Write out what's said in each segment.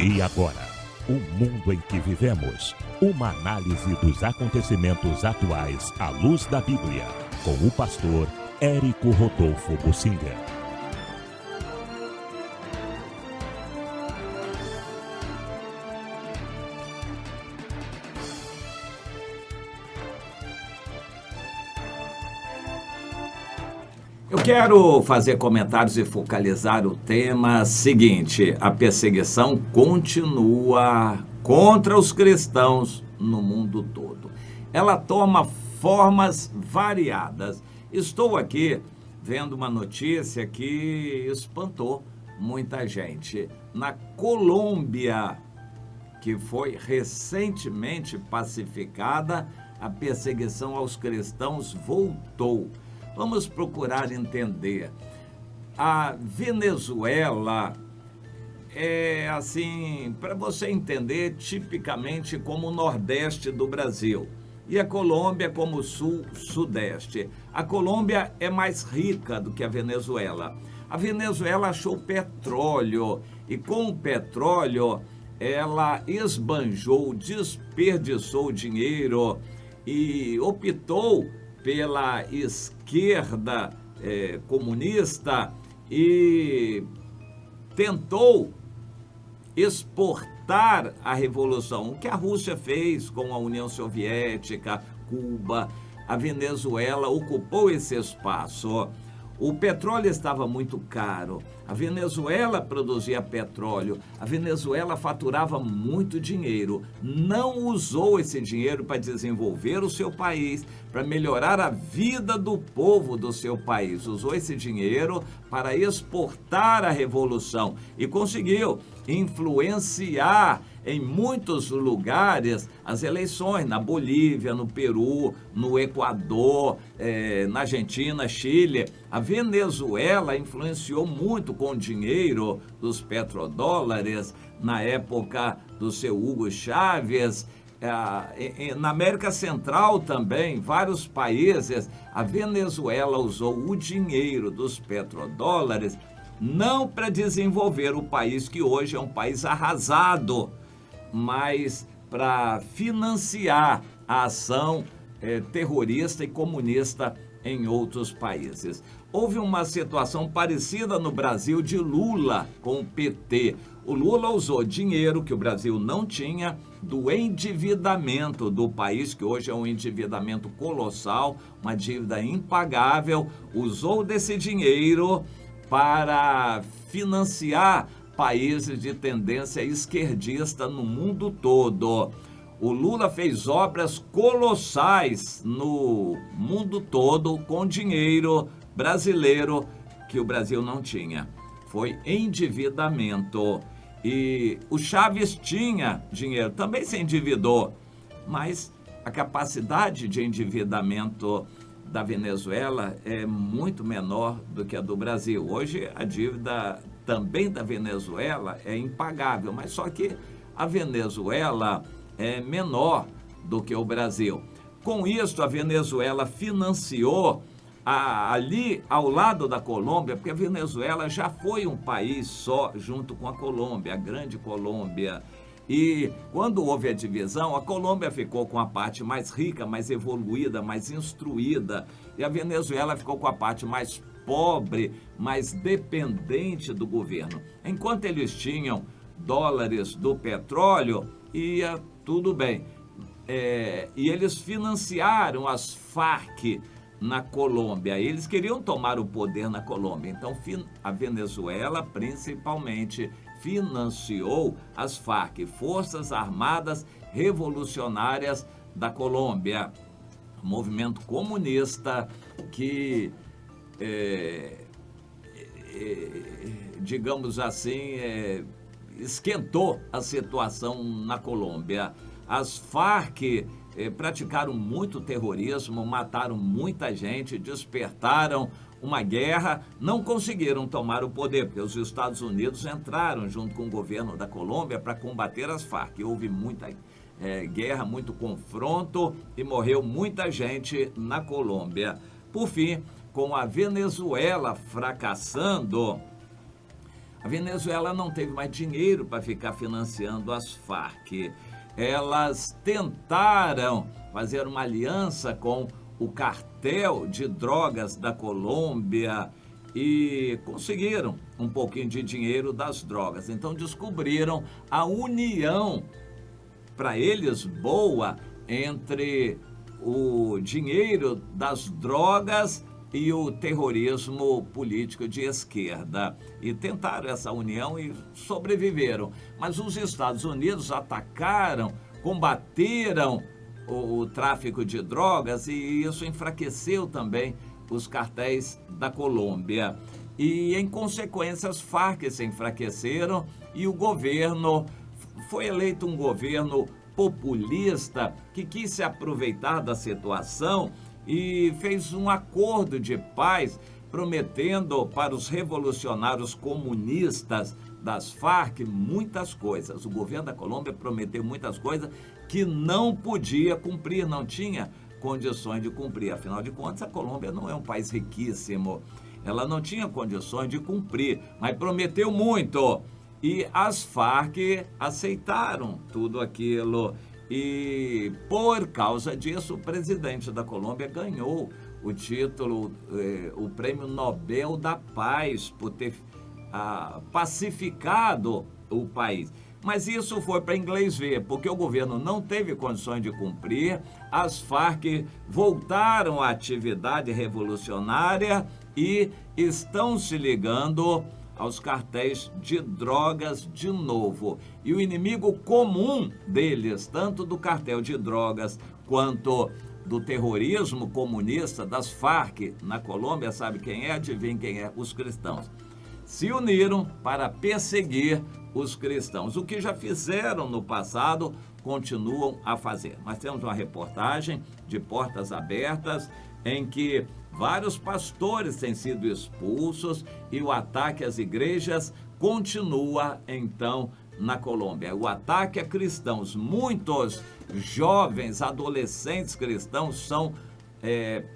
E agora, o mundo em que vivemos. Uma análise dos acontecimentos atuais à luz da Bíblia. Com o pastor Érico Rodolfo Bussinger. Eu quero fazer comentários e focalizar o tema seguinte: a perseguição continua contra os cristãos no mundo todo. Ela toma formas variadas. Estou aqui vendo uma notícia que espantou muita gente. Na Colômbia, que foi recentemente pacificada, a perseguição aos cristãos voltou. Vamos procurar entender. A Venezuela é assim, para você entender, tipicamente como o Nordeste do Brasil. E a Colômbia como o Sul-Sudeste. A Colômbia é mais rica do que a Venezuela. A Venezuela achou petróleo e com o petróleo ela esbanjou, desperdiçou dinheiro e optou pela esquerda comunista e tentou exportar a revolução. O que a Rússia fez com a União Soviética, Cuba, a Venezuela ocupou esse espaço. O petróleo estava muito caro. A Venezuela produzia petróleo. A Venezuela faturava muito dinheiro. Não usou esse dinheiro para desenvolver o seu país, para melhorar a vida do povo do seu país. Usou esse dinheiro para exportar a revolução e conseguiu influenciar em muitos lugares as eleições, na Bolívia, no Peru, no Equador, na Argentina, Chile. A Venezuela influenciou muito com o dinheiro dos petrodólares na época do seu Hugo Chávez. Na América Central também, vários países, a Venezuela usou o dinheiro dos petrodólares não para desenvolver o país, que hoje é um país arrasado, mas para financiar a ação terrorista e comunista em outros países. Houve uma situação parecida no Brasil de Lula com o PT. O Lula usou dinheiro que o Brasil não tinha, do endividamento do país, que hoje é um endividamento colossal, uma dívida impagável, usou desse dinheiro para financiar países de tendência esquerdista no mundo todo. O Lula fez obras colossais no mundo todo com dinheiro brasileiro que o Brasil não tinha. Foi endividamento. E o Chávez tinha dinheiro, também se endividou, mas a capacidade de endividamento da Venezuela é muito menor do que a do Brasil. Hoje a dívida também da Venezuela é impagável, mas só que a Venezuela é menor do que o Brasil. Com isso, a Venezuela financiou ali ao lado da Colômbia, porque a Venezuela já foi um país só junto com a Colômbia, a grande Colômbia. E quando houve a divisão, a Colômbia ficou com a parte mais rica, mais evoluída, mais instruída, e a Venezuela ficou com a parte mais pobre, mais dependente do governo. Enquanto eles tinham dólares do petróleo, ia tudo bem. E eles financiaram as Farc na Colômbia. Eles queriam tomar o poder na Colômbia. Então, a Venezuela, principalmente, financiou as Farc, Forças Armadas Revolucionárias da Colômbia, um movimento comunista que, digamos assim, esquentou a situação na Colômbia. As Farc praticaram muito terrorismo, mataram muita gente, despertaram uma guerra, não conseguiram tomar o poder, porque os Estados Unidos entraram junto com o governo da Colômbia para combater as Farc. Houve muita guerra, muito confronto e morreu muita gente na Colômbia. Por fim, com a Venezuela fracassando, A Venezuela não teve mais dinheiro para ficar financiando as Farc. Elas tentaram fazer uma aliança com o cartel de drogas da Colômbia e conseguiram um pouquinho de dinheiro das drogas. Então descobriram a união, para eles boa, entre o dinheiro das drogas e o terrorismo político de esquerda. E tentaram essa união e sobreviveram. Mas os Estados Unidos atacaram, combateram o tráfico de drogas e isso enfraqueceu também os cartéis da Colômbia. E, em consequência, as Farc se enfraqueceram e o governo, foi eleito um governo populista que quis se aproveitar da situação e fez um acordo de paz prometendo para os revolucionários comunistas das Farc muitas coisas. O governo da Colômbia prometeu muitas coisas que não podia cumprir, não tinha condições de cumprir. Afinal de contas, a Colômbia não é um país riquíssimo. Ela não tinha condições de cumprir, mas prometeu muito. E as Farc aceitaram tudo aquilo. E, por causa disso, o presidente da Colômbia ganhou o título, o Prêmio Nobel da Paz, por ter pacificado o país. Mas isso foi para inglês ver, porque o governo não teve condições de cumprir, as Farc voltaram à atividade revolucionária e estão se ligando aos cartéis de drogas de novo. E o inimigo comum deles, tanto do cartel de drogas quanto do terrorismo comunista das Farc na Colômbia, sabe quem é? Adivinha quem é? Os cristãos. Se uniram para perseguir os cristãos. O que já fizeram no passado, continuam a fazer. Nós temos uma reportagem de Portas Abertas em que vários pastores têm sido expulsos e o ataque às igrejas continua, então, na Colômbia. O ataque a cristãos. Muitos jovens, adolescentes cristãos são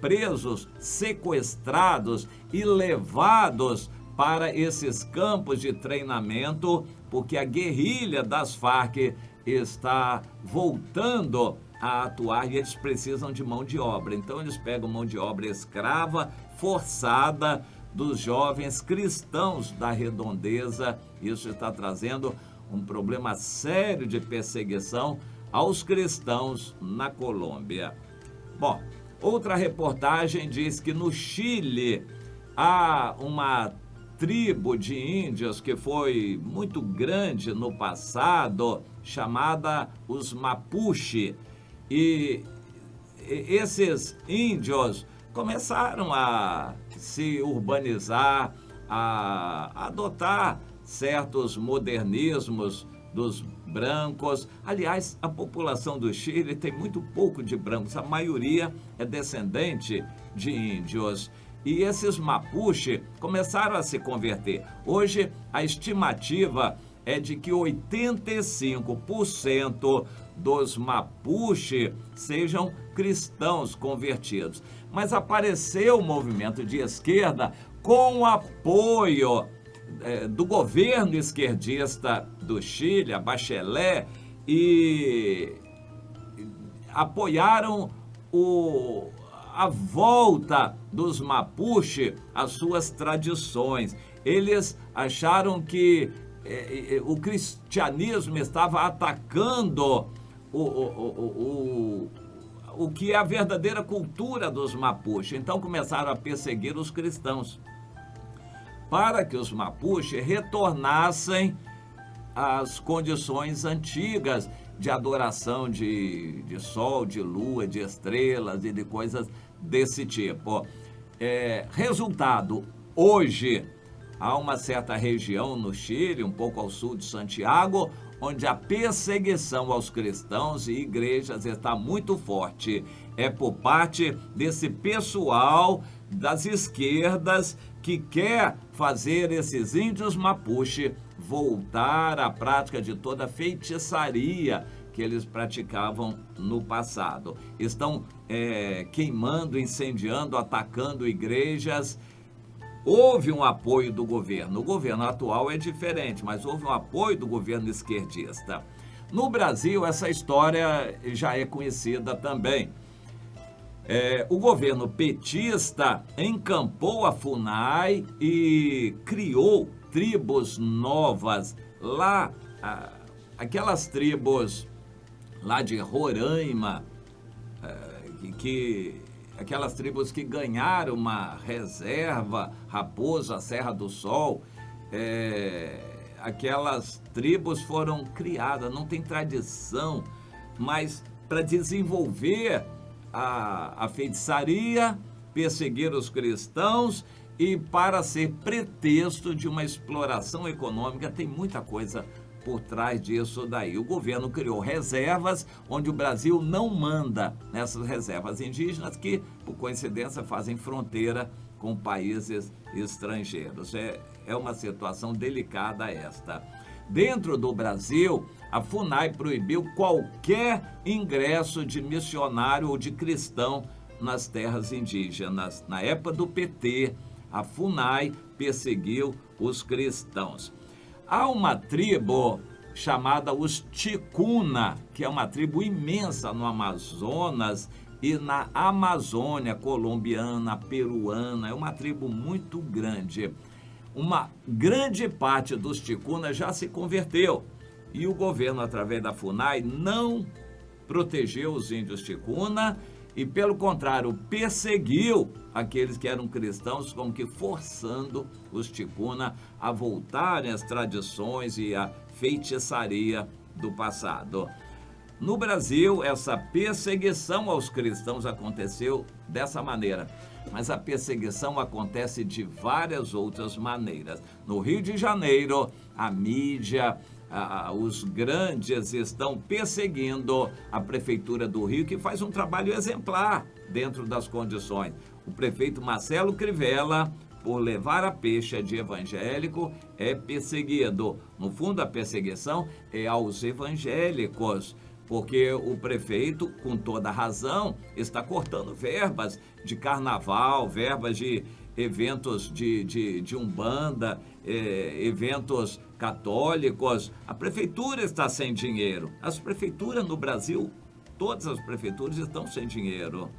presos, sequestrados e levados para esses campos de treinamento, porque a guerrilha das Farc está voltando a atuar e eles precisam de mão de obra. Então eles pegam mão de obra escrava, forçada, dos jovens cristãos da redondeza. Isso está trazendo um problema sério de perseguição aos cristãos na Colômbia. Bom, outra reportagem diz que no Chile há uma tribo de índios que foi muito grande no passado, chamada os Mapuche. E esses índios começaram a se urbanizar, a adotar certos modernismos dos brancos. Aliás, a população do Chile tem muito pouco de brancos, a maioria é descendente de índios. E esses Mapuche começaram a se converter. Hoje, a estimativa é de que 85% dos Mapuche sejam cristãos convertidos. Mas apareceu o movimento de esquerda com o apoio do governo esquerdista do Chile, a Bachelet, e apoiaram a volta dos Mapuche às suas tradições. Eles acharam que o cristianismo estava atacando o que é a verdadeira cultura dos Mapuche. Então começaram a perseguir os cristãos, para que os Mapuche retornassem às condições antigas de adoração de sol, de lua, de estrelas e de coisas desse tipo. Resultado, hoje há uma certa região no Chile, um pouco ao sul de Santiago, onde a perseguição aos cristãos e igrejas está muito forte. É por parte desse pessoal das esquerdas que quer fazer esses índios Mapuche voltar à prática de toda a feitiçaria que eles praticavam no passado. Estão queimando, incendiando, atacando igrejas. houve um apoio do governo. O governo atual é diferente, mas houve um apoio do governo esquerdista. No Brasil, essa história já é conhecida também. O governo petista encampou a FUNAI e criou tribos novas lá, aquelas tribos lá de Roraima, aquelas tribos que ganharam uma reserva, Raposa, Serra do Sol, aquelas tribos foram criadas, não tem tradição, mas para desenvolver a feitiçaria, perseguir os cristãos e para ser pretexto de uma exploração econômica. Tem muita coisa por trás disso daí. O governo criou reservas onde o Brasil não manda, nessas reservas indígenas que, por coincidência, fazem fronteira com países estrangeiros. É uma situação delicada esta. Dentro do Brasil, a FUNAI proibiu qualquer ingresso de missionário ou de cristão nas terras indígenas. Na época do PT, a FUNAI perseguiu os cristãos. Há uma tribo chamada os Ticuna, que é uma tribo imensa no Amazonas e na Amazônia colombiana, peruana. É uma tribo muito grande. Uma grande parte dos Ticuna já se converteu e o governo, através da FUNAI, não protegeu os índios Ticuna e, pelo contrário, perseguiu aqueles que eram cristãos, como que forçando os Ticuna a voltarem às tradições e à feitiçaria do passado. No Brasil, essa perseguição aos cristãos aconteceu dessa maneira, mas a perseguição acontece de várias outras maneiras. No Rio de Janeiro, a mídia, os grandes estão perseguindo a Prefeitura do Rio, que faz um trabalho exemplar dentro das condições. O prefeito Marcelo Crivella, por levar a pecha de evangélico, é perseguido. No fundo, a perseguição é aos evangélicos, porque o prefeito, com toda razão, está cortando verbas de carnaval, verbas de eventos de umbanda, eventos católicos. A prefeitura está sem dinheiro. As prefeituras no Brasil, todas as prefeituras estão sem dinheiro.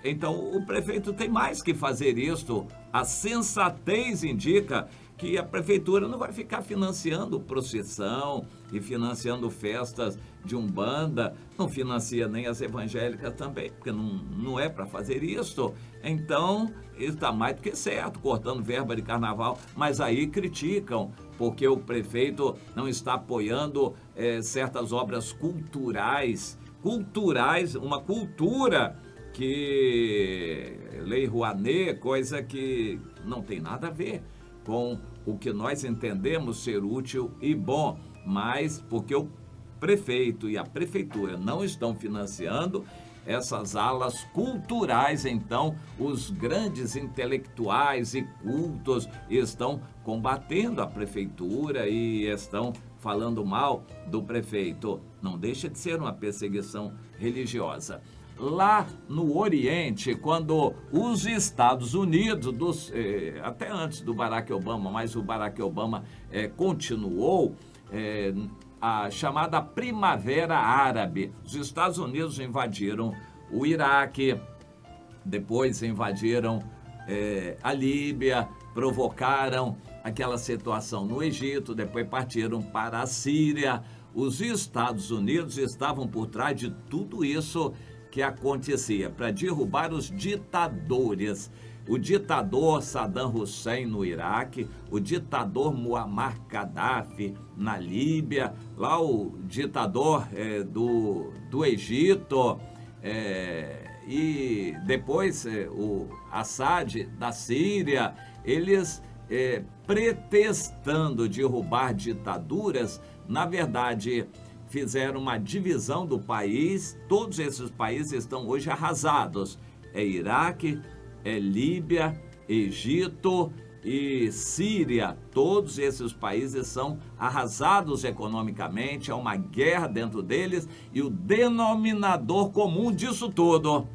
Então, o prefeito tem mais que fazer isso. A sensatez indica que a prefeitura não vai ficar financiando procissão e financiando festas de umbanda, não financia nem as evangélicas também, porque não é para fazer isso. Então, está mais do que certo, cortando verba de carnaval, mas aí criticam, porque o prefeito não está apoiando certas obras culturais, uma cultura que Lei Rouanet, coisa que não tem nada a ver com o que nós entendemos ser útil e bom, mas porque o prefeito e a prefeitura não estão financiando essas alas culturais, então os grandes intelectuais e cultos estão combatendo a prefeitura e estão falando mal do prefeito. Não deixa de ser uma perseguição religiosa. Lá no Oriente, quando os Estados Unidos, até antes do Barack Obama, mas o Barack Obama continuou, a chamada Primavera Árabe. Os Estados Unidos invadiram o Iraque, depois invadiram a Líbia, provocaram aquela situação no Egito, depois partiram para a Síria. Os Estados Unidos estavam por trás de tudo isso que acontecia, para derrubar os ditadores. O ditador Saddam Hussein no Iraque, o ditador Muammar Gaddafi na Líbia, lá o ditador do Egito, e depois o Assad da Síria, eles pretextando derrubar ditaduras, na verdade fizeram uma divisão do país. Todos esses países estão hoje arrasados. É Iraque, é Líbia, Egito e Síria. Todos esses países são arrasados economicamente, há uma guerra dentro deles e o denominador comum disso tudo,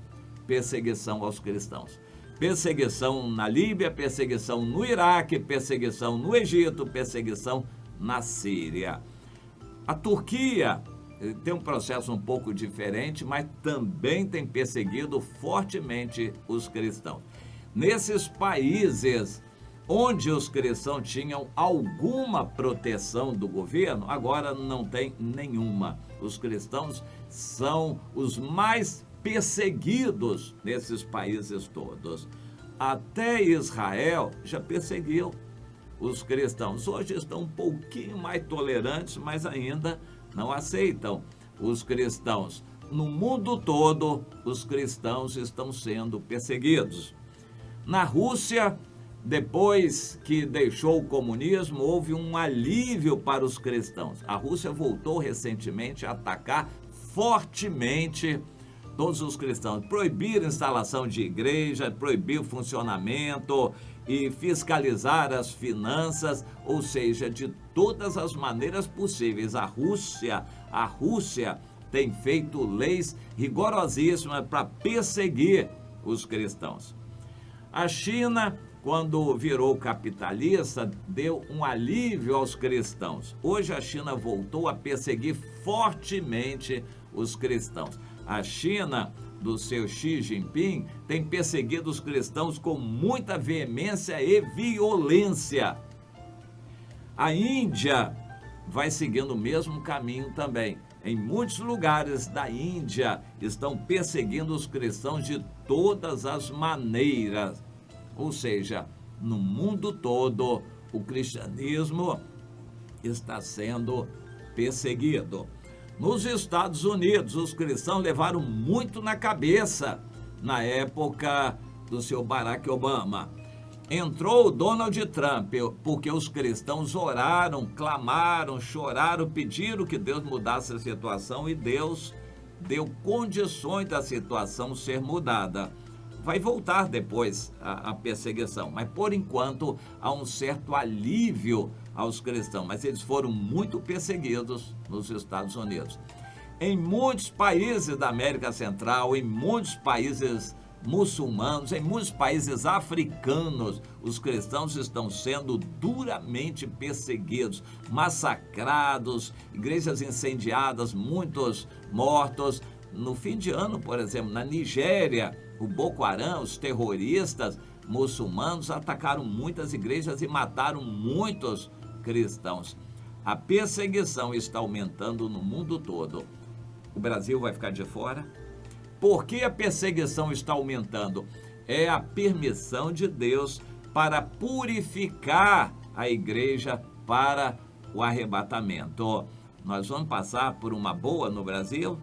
perseguição aos cristãos. Perseguição na Líbia, perseguição no Iraque, perseguição no Egito, perseguição na Síria. A Turquia tem um processo um pouco diferente, mas também tem perseguido fortemente os cristãos. Nesses países onde os cristãos tinham alguma proteção do governo, agora não tem nenhuma. Os cristãos são os mais perseguidos nesses países todos. Até Israel já perseguiu os cristãos. Hoje estão um pouquinho mais tolerantes, mas ainda não aceitam os cristãos. No mundo todo, os cristãos estão sendo perseguidos. Na Rússia, depois que deixou o comunismo, houve um alívio para os cristãos. A Rússia voltou recentemente a atacar fortemente todos os cristãos. Proibir a instalação de igreja, proibir o funcionamento e fiscalizar as finanças, ou seja, de todas as maneiras possíveis. A Rússia tem feito leis rigorosíssimas para perseguir os cristãos. A China, quando virou capitalista, deu um alívio aos cristãos. Hoje a China voltou a perseguir fortemente os cristãos. A China, do seu Xi Jinping, tem perseguido os cristãos com muita veemência e violência. A Índia vai seguindo o mesmo caminho também. Em muitos lugares da Índia estão perseguindo os cristãos de todas as maneiras. Ou seja, no mundo todo, o cristianismo está sendo perseguido. Nos Estados Unidos, os cristãos levaram muito na cabeça na época do seu Barack Obama. Entrou o Donald Trump, porque os cristãos oraram, clamaram, choraram, pediram que Deus mudasse a situação e Deus deu condições da situação ser mudada. Vai voltar depois a perseguição, mas por enquanto há um certo alívio aos cristãos, mas eles foram muito perseguidos nos Estados Unidos. Em muitos países da América Central, em muitos países muçulmanos, em muitos países africanos, os cristãos estão sendo duramente perseguidos, massacrados, igrejas incendiadas, muitos mortos. No fim de ano, por exemplo, na Nigéria, o Boko Haram, os terroristas muçulmanos, atacaram muitas igrejas e mataram muitos cristãos. A perseguição está aumentando no mundo todo. O Brasil vai ficar de fora? Por que a perseguição está aumentando? É a permissão de Deus para purificar a igreja para o arrebatamento. Nós vamos passar por uma boa no Brasil?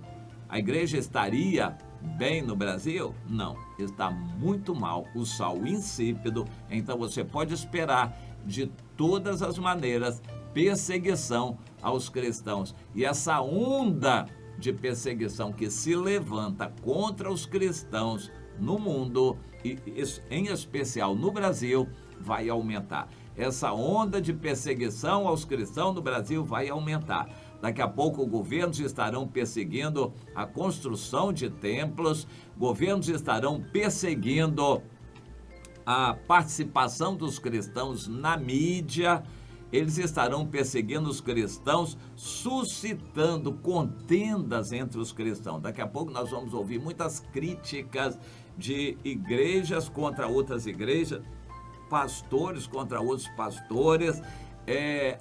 A igreja estaria bem no Brasil? Não, está muito mal, o sal insípido. Então você pode esperar de todas as maneiras perseguição aos cristãos. E essa onda de perseguição que se levanta contra os cristãos no mundo, e em especial no Brasil, vai aumentar. Essa onda de perseguição aos cristãos no Brasil vai aumentar. Daqui a pouco, governos estarão perseguindo a construção de templos, governos estarão perseguindo a participação dos cristãos na mídia, eles estarão perseguindo os cristãos, suscitando contendas entre os cristãos. Daqui a pouco nós vamos ouvir muitas críticas de igrejas contra outras igrejas, pastores contra outros pastores,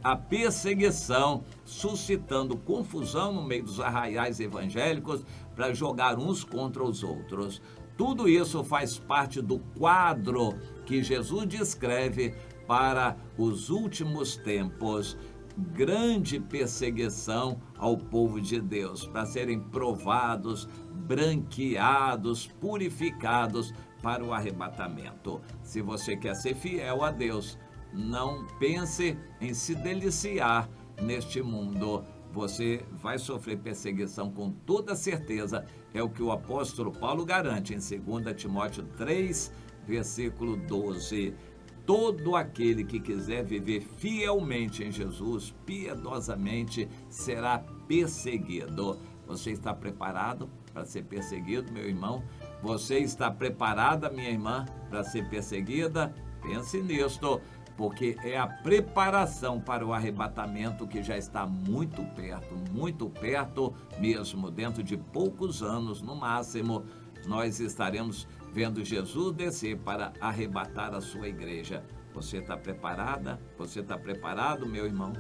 a perseguição, suscitando confusão no meio dos arraiais evangélicos para jogar uns contra os outros. Tudo isso faz parte do quadro que Jesus descreve para os últimos tempos. Grande perseguição ao povo de Deus, para serem provados, branqueados, purificados para o arrebatamento. Se você quer ser fiel a Deus, não pense em se deliciar neste mundo. Você vai sofrer perseguição com toda certeza. É o que o apóstolo Paulo garante em 2 Timóteo 3, versículo 12. Todo aquele que quiser viver fielmente em Jesus, piedosamente, será perseguido. Você está preparado para ser perseguido, meu irmão? Você está preparada, minha irmã, para ser perseguida? Pense nisto, porque é a preparação para o arrebatamento que já está muito perto mesmo. Dentro de poucos anos, no máximo, nós estaremos vendo Jesus descer para arrebatar a sua igreja. Você está preparada? Você está preparado, meu irmão?